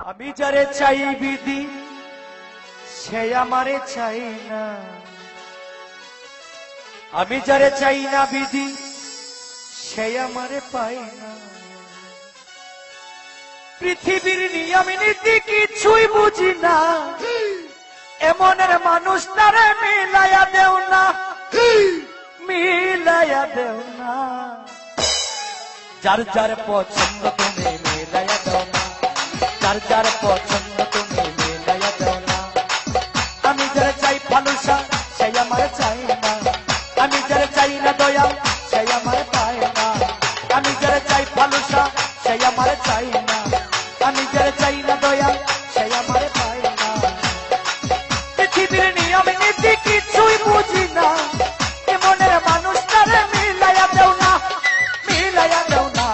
আমি যারে চাই বিধি সে আমারে চাই না, আমি যারে চাই না বিধি সে আমারে পাই না। পৃথিবীর নিয়ম নীতি কিছুই বুঝি না, এমনের মানুষ তারে মিলাইয়া দেও না, মিলাইয়া দেও না। যার যার পছন্দ তুমি মিলাইয়া দাও না, যার যার পছন্দ তুমি মিলাইয়া দাও না। আমি যারা চাই ভালোবাসা সে আমার চাই না, আমি যারা চাই না দয়া সে আমার পায় না। আমি যারা চাই ভালোবাসা সে আমার চাই না, আমি যারা চাই না দয়া সে আমার পায় না। পৃথিবীর নিয়ম নীতি কিছুই বুঝি না, এমনের মানুষ তারে মিলাইয়া দেও না, মিলাইয়া দেও না।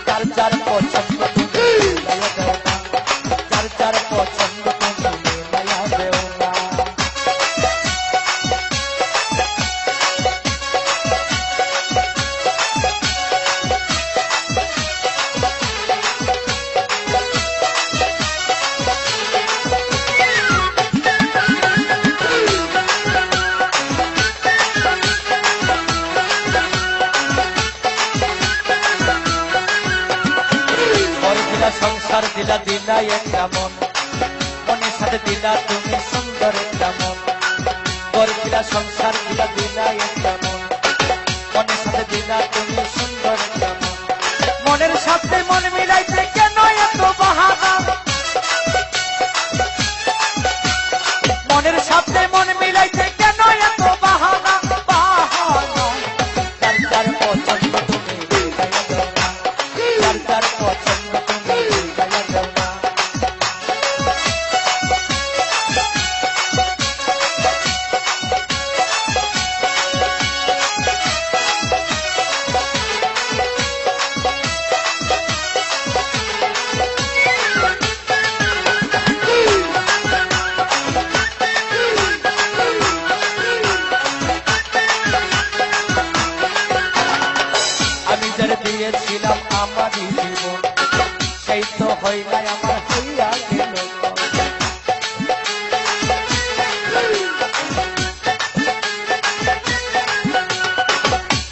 যার যার পছন্দ তুমি মিলাইয়া দেও না, যার যার পছন্দ তুমি মিলাইয়া দেও না। সংসার দিলা দিলা একটা মন, মনের সাথে দিলা তুমি সুন্দর একটা মন। গর্বিলা সংসার দিলা দিলা একটা মন, মনের সাথে দিলা তুমি সুন্দর একটা মন। মনের সাথে মন মিলাইতে কেন এত বাহানা, মনের সাথে মন মিলাইতে কেন এত বাহানা, বাহানা। যার যার পছন্দ তুমি মিলাইয়া দাও না, যার যার পছন্দ তুমি মিলাইয়া দাও না। আমি যারে দিয়েছিলাম আমার জীবন সেই তো হয় নাই আমার হইয়া গেল।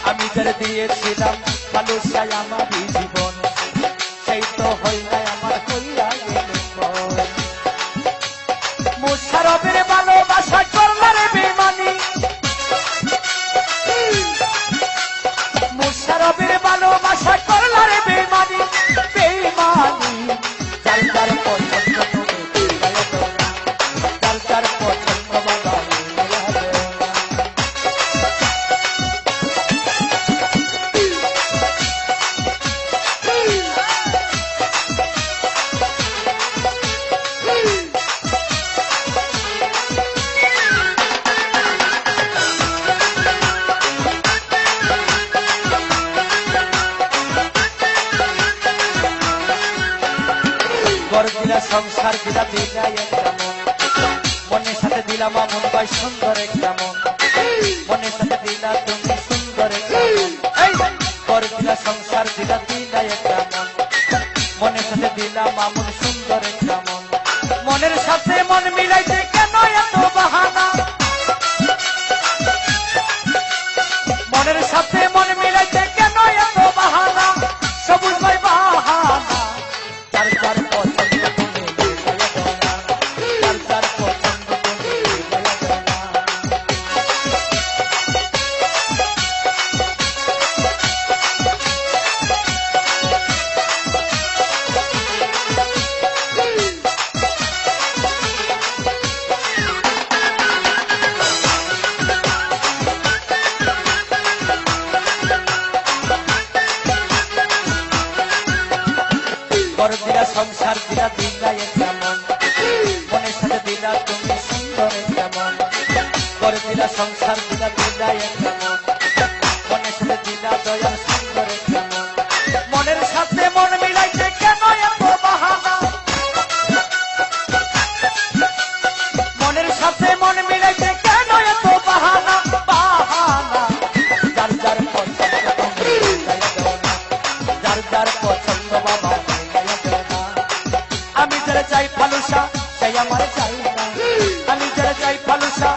আমি যারে দিয়েছিলাম ভালোবাসায় আমার জীবন সেই তো হয় নাই আমার হইয়া গেল। মুশারফের ভালোবাসা করলারে বেমানি, মুশারফের ভালোবাসা করলারে বেমানি, বেমানি। যার যার পছন্দ তুমি মিলাইয়া দাও না, যার যার পছন্দ বাবা মিলাইয়া দাও না। ঘর দিলা সংসার দিলা দিলা একটা মন, মনের সাথে দিলাম মন ভাই সুন্দর একটা মন, মনের সাথে দিলা তুমি সুন্দর একটা মন। ঘর দিলা সংসার দিলা দিলা একটা মন, মনের সাথে দিলাম মন সুন্দর একটা মন। মনের সাথে মন মিলাইতে কেন এত বাহানা, মনের সাথে মন মিলাইতে কেন এত বাহানা, সবুজ ভাই বাহানা। যার যার পছন্দ তুমি মিলাইয়া দাও না, যার যার পছন্দ তুমি মিলাইয়া দাও না। ঘর দিলা সংসার দিলা দিলা একটা মন, মনের সাথে দিলা তুমি সুন্দর একটা মন। ঘর দিলা সংসার দিলা দিলা একটা মন, মনের সাথে দিলা দয়াল সুন্দর একটা মন। মনের সাথে মন মিলাইতে কেন এত বাহানা, মনের সাথে মন মিলাইতে কেন এত বাহানা, বাহানা। যার যার পছন্দ তুমি মিলাইয়া দাও না, যার যার পছন্দ বাবা মিলাইয়া দাও না। আমি যারা চাই ফালুসা চাই আমার চাই না, আমি যারা চাই ফালুসা